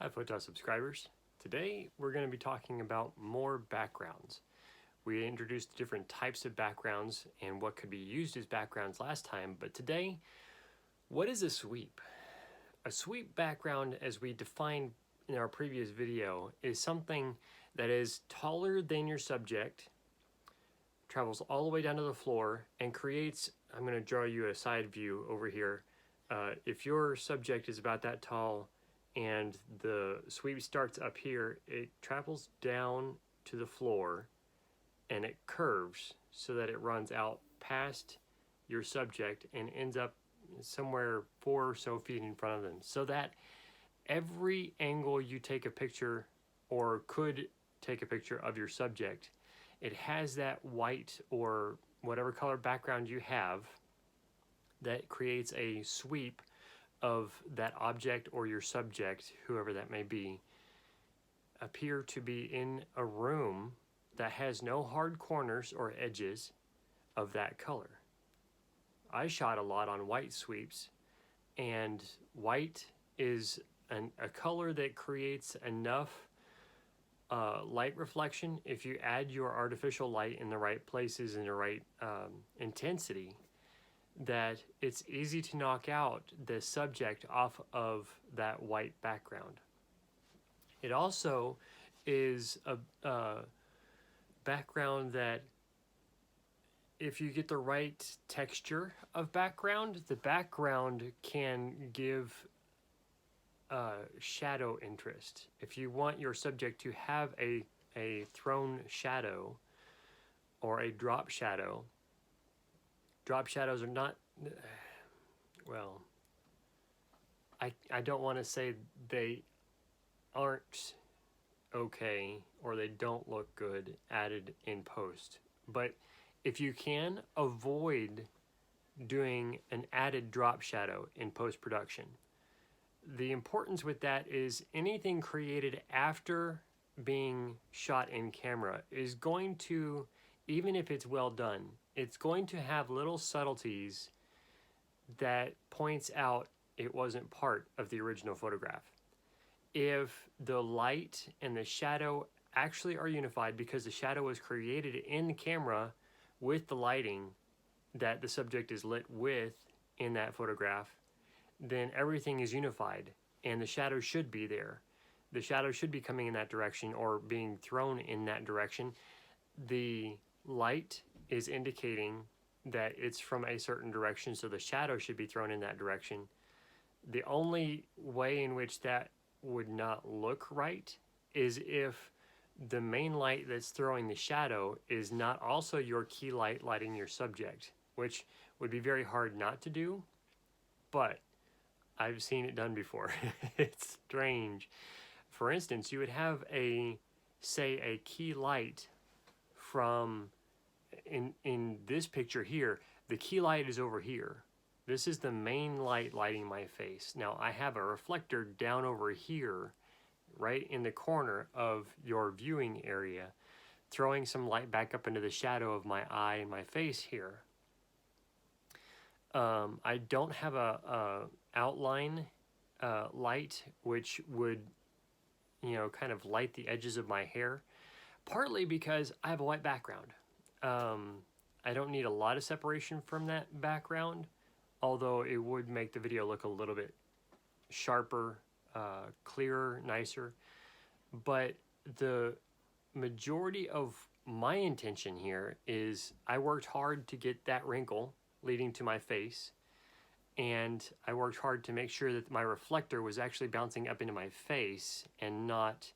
Hi Photos subscribers. Today we're going to be talking about more backgrounds. We introduced different types of backgrounds and what could be used as backgrounds last time, but today, what is a sweep? A sweep background, as we defined in our previous video, is something that is taller than your subject, travels all the way down to the floor, and creates, I'm going to draw you a side view over here. If your subject is about that tall, and the sweep starts up here, it travels down to the floor and it curves so that it runs out past your subject and ends up somewhere 4 or so feet in front of them, so that every angle you take a picture or could take a picture of your subject, it has that white or whatever color background you have that creates a sweep of that object or your subject, whoever that may be, appear to be in a room that has no hard corners or edges of that color. I shot a lot on white sweeps, and white is a color that creates enough light reflection. If you add your artificial light in the right places and the right intensity, that it's easy to knock out the subject off of that white background. It also is a background that, if you get the right texture of background, the background can give shadow interest. If you want your subject to have a thrown shadow or a drop shadow, drop shadows are not, well, I don't want to say they aren't okay or they don't look good added in post, but if you can avoid doing an added drop shadow in post-production, the importance with that is anything created after being shot in camera is going to, even if it's well done, it's going to have little subtleties that points out it wasn't part of the original photograph. If the light and the shadow actually are unified because the shadow was created in the camera with the lighting that the subject is lit with in that photograph, then everything is unified and the shadow should be there. The shadow should be coming in that direction or being thrown in that direction. The light is indicating that it's from a certain direction, so the shadow should be thrown in that direction. The only way in which that would not look right is if the main light that's throwing the shadow is not also your key light lighting your subject, which would be very hard not to do, but I've seen it done before. It's strange. For instance, you would have say a key light from, in this picture here, the key light is over here. This is the main light lighting my face. Now I have a reflector down over here, right in the corner of your viewing area, throwing some light back up into the shadow of my eye and my face here. I don't have a outline light which would, kind of light the edges of my hair, partly because I have a white background. I don't need a lot of separation from that background, although it would make the video look a little bit sharper, clearer, nicer. But the majority of my intention here is I worked hard to get that wrinkle leading to my face, and I worked hard to make sure that my reflector was actually bouncing up into my face and not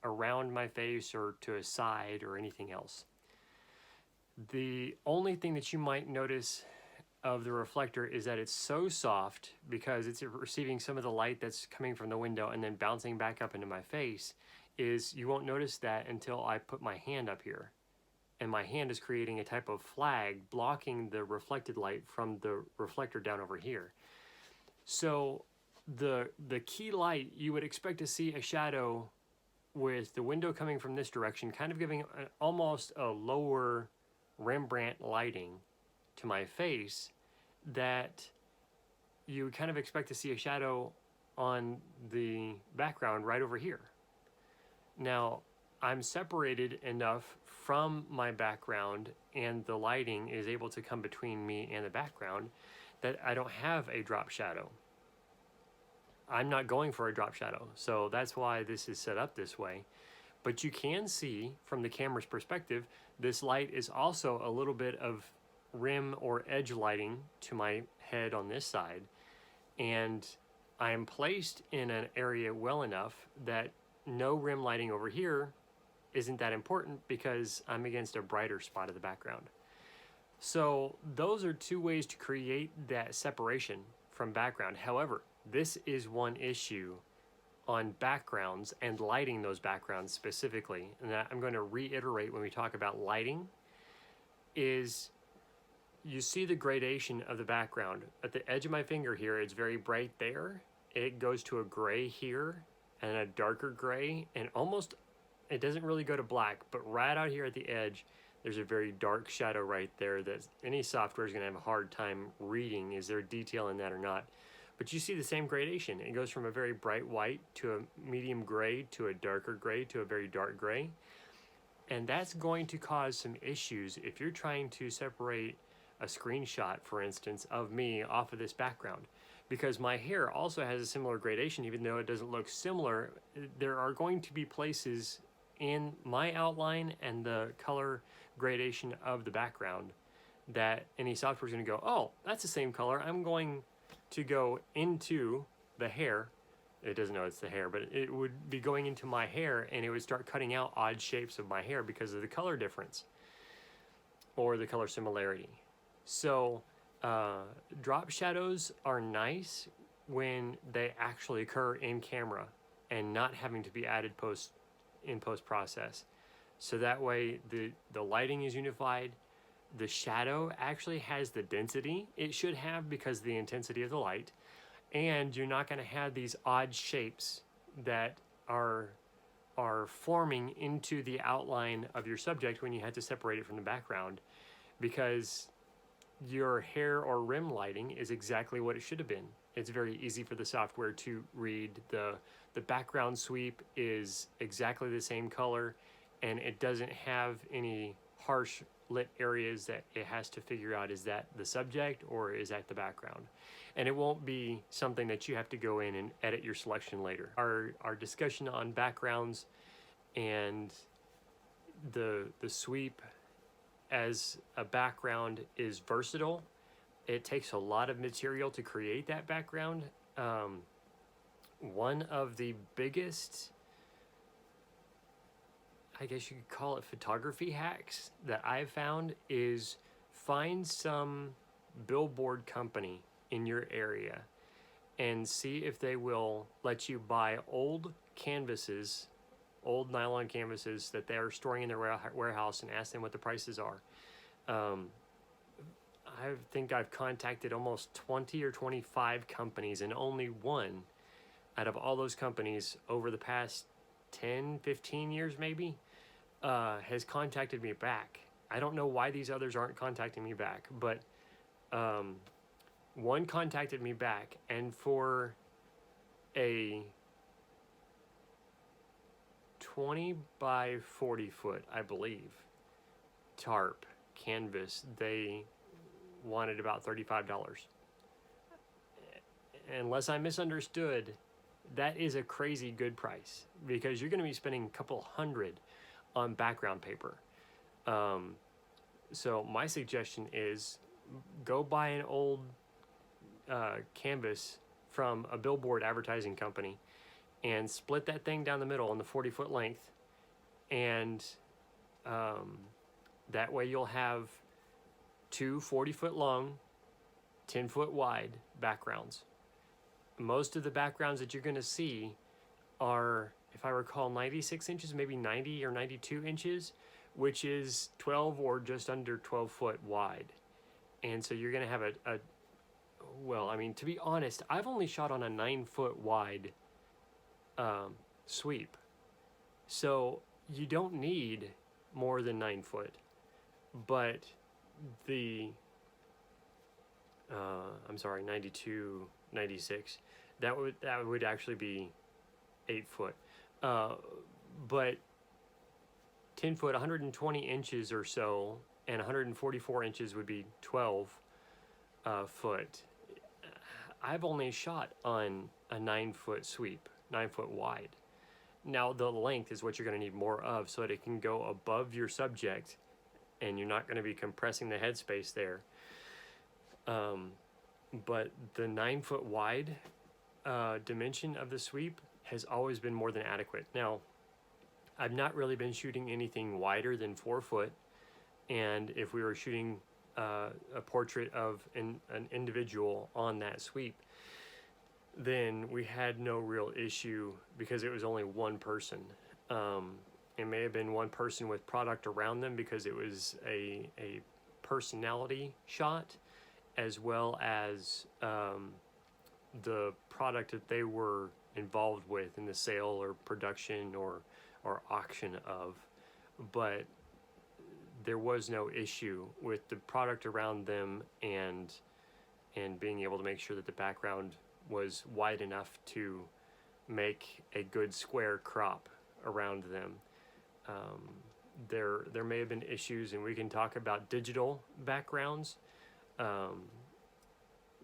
around my face or to a side or anything else. The only thing that you might notice of the reflector is that it's so soft because it's receiving some of the light that's coming from the window and then bouncing back up into my face, is you won't notice that until I put my hand up here. And my hand is creating a type of flag blocking the reflected light from the reflector down over here. So the key light, you would expect to see a shadow with the window coming from this direction, kind of giving almost a lower Rembrandt lighting to my face, that you would kind of expect to see a shadow on the background right over here. Now, I'm separated enough from my background and the lighting is able to come between me and the background that I don't have a drop shadow. I'm not going for a drop shadow, so that's why this is set up this way. But you can see from the camera's perspective, this light is also a little bit of rim or edge lighting to my head on this side. And I am placed in an area well enough that no rim lighting over here isn't that important because I'm against a brighter spot of the background. So those are two ways to create that separation from background. However, this is one issue on backgrounds and lighting those backgrounds specifically, and that I'm going to reiterate when we talk about lighting, is you see the gradation of the background. At the edge of my finger here, it's very bright there. It goes to a gray here and a darker gray, and almost, it doesn't really go to black, but right out here at the edge, there's a very dark shadow right there that any software is going to have a hard time reading. Is there detail in that or not? But you see the same gradation. It goes from a very bright white to a medium gray to a darker gray to a very dark gray. And that's going to cause some issues if you're trying to separate a screenshot, for instance, of me off of this background. Because my hair also has a similar gradation, even though it doesn't look similar, there are going to be places in my outline and the color gradation of the background that any software is going to go, oh, that's the same color. I'm going to go into the hair. It doesn't know it's the hair, but it would be going into my hair and it would start cutting out odd shapes of my hair because of the color difference or the color similarity. So drop shadows are nice when they actually occur in camera and not having to be added in post process. So that way the lighting is unified. The shadow actually has the density it should have because of the intensity of the light, and you're not going to have these odd shapes that are forming into the outline of your subject when you have to separate it from the background, because your hair or rim lighting is exactly what it should have been. It's very easy for the software to read. The background sweep is exactly the same color, and it doesn't have any harsh lit areas that it has to figure out, is that the subject or is that the background? And it won't be something that you have to go in and edit your selection later. Our discussion on backgrounds and the sweep as a background is versatile. It takes a lot of material to create that background. One of the biggest, I guess you could call it, photography hacks that I've found is find some billboard company in your area and see if they will let you buy old canvases, old nylon canvases that they are storing in their warehouse, and ask them what the prices are. I think I've contacted almost 20 or 25 companies, and only one out of all those companies over the past 10, 15 years maybe has contacted me back. I don't know why these others aren't contacting me back, but one contacted me back, and for a 20 by 40 foot, I believe, tarp canvas, they wanted about $35. Unless I misunderstood, that is a crazy good price, because you're going to be spending a couple hundred on background paper. So my suggestion is go buy an old canvas from a billboard advertising company and split that thing down the middle on the 40-foot length, and that way you'll have two 40-foot long, 10-foot wide backgrounds. Most of the backgrounds that you're going to see are, if I recall, 96 inches, maybe 90 or 92 inches, which is 12 or just under 12 foot wide. And so you're going to have well, I mean, to be honest, I've only shot on a 9-foot wide sweep. So you don't need more than 9 foot. But the, 92, 96. that would actually be 8 foot. But 10 foot, 120 inches or so, and 144 inches would be 12 foot. I've only shot on a 9 foot sweep, 9 foot wide. Now the length is what you're going to need more of, so that it can go above your subject and you're not going to be compressing the headspace there. But the 9 foot wide dimension of the sweep has always been more than adequate. Now, I've not really been shooting anything wider than 4 foot, and if we were shooting a portrait of an individual on that sweep, then we had no real issue because it was only one person. It may have been one person with product around them because it was a personality shot, as well as the product that they were involved with in the sale or production or auction of. But there was no issue with the product around them and being able to make sure that the background was wide enough to make a good square crop around them. There may have been issues, and we can talk about digital backgrounds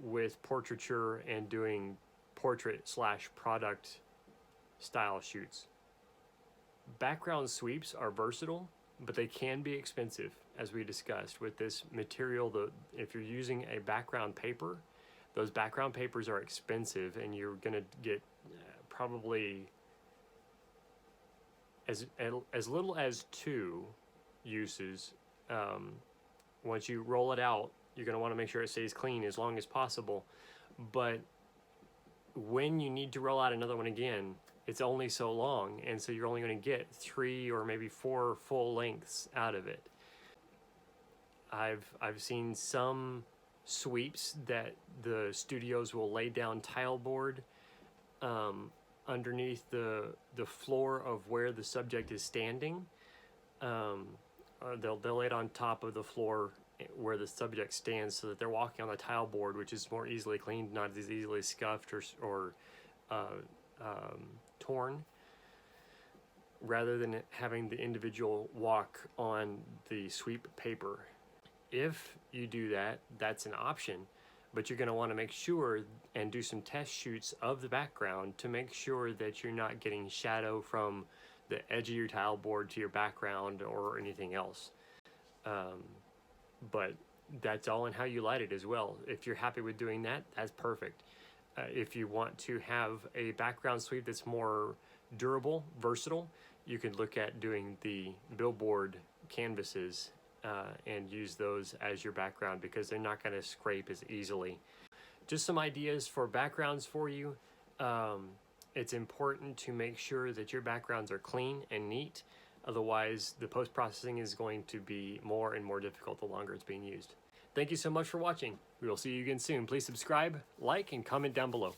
with portraiture and doing portrait/product style shoots. Background sweeps are versatile, but they can be expensive, as we discussed with this material. If you're using a background paper, those background papers are expensive, and you're going to get probably as little as 2 uses. Once you roll it out, you're going to want to make sure it stays clean as long as possible. But when you need to roll out another one again, it's only so long, and so you're only going to get 3 or maybe 4 full lengths out of it. I've seen some sweeps that the studios will lay down tile board underneath the floor of where the subject is standing. They'll lay it on top of the floor where the subject stands, so that they're walking on the tile board, which is more easily cleaned, not as easily scuffed or torn, rather than having the individual walk on the sweep paper. If you do that, that's an option, but you're going to want to make sure and do some test shoots of the background to make sure that you're not getting shadow from the edge of your tile board to your background or anything else. But that's all in how you light it as well. If you're happy with doing that, that's perfect. If you want to have a background sweep that's more durable, versatile, you can look at doing the billboard canvases and use those as your background, because they're not going to scrape as easily. Just some ideas for backgrounds for you. It's important to make sure that your backgrounds are clean and neat. Otherwise, the post-processing is going to be more and more difficult the longer it's being used. Thank you so much for watching. We will see you again soon. Please subscribe, like, and comment down below.